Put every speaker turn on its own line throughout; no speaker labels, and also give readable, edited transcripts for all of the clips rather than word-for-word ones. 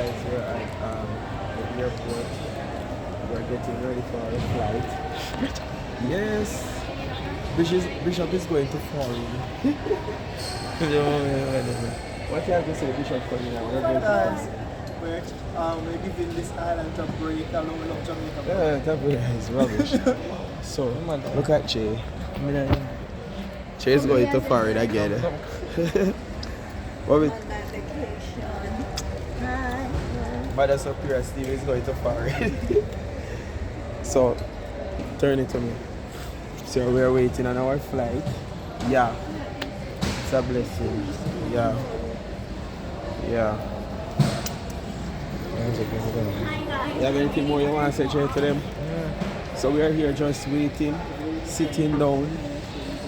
guys, we're at the airport. We're getting ready for our flight. Yes, Bishop is going to foreign. What you have to say, Bishop, for me now? We're going to
we're giving this island a break along with Jamaica.
yeah, that is rubbish. So, look at Che. Che is going to foreign again. What with Mother Superior Steve is going to foreign. So, turn it to me. So, we're waiting on our flight. Yeah. It's a blessing. Yeah. Yeah. You have anything more you want to say to them? Yeah. So we are here just waiting, sitting down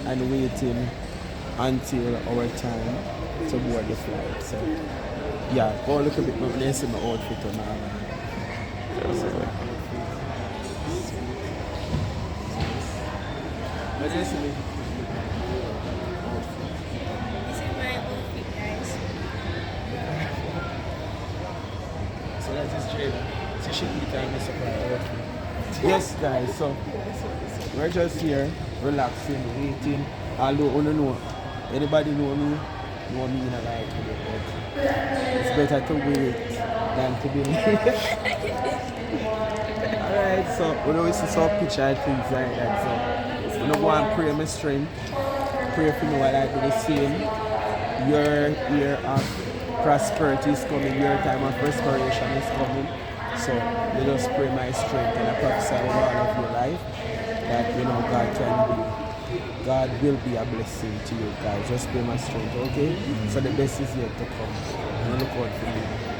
and waiting until our time to board the flight. So yeah, go look a bit more. Let's see my outfit on now. So that is Jada. So she can tell me something. Yes guys, so we're just here, relaxing, waiting. Although I don't know, anybody know me in a life, but it's better to wait than to be Alright, so we always see some picture and things like that. So we don't go and pray my strength. Pray for me while I do the same. Your year of prosperity is coming, your time of restoration is coming. So you just pray my strength and I prophesy over all of your life that God will be a blessing to you guys. Just pray my strength, okay? So the best is yet to come. Look out for me.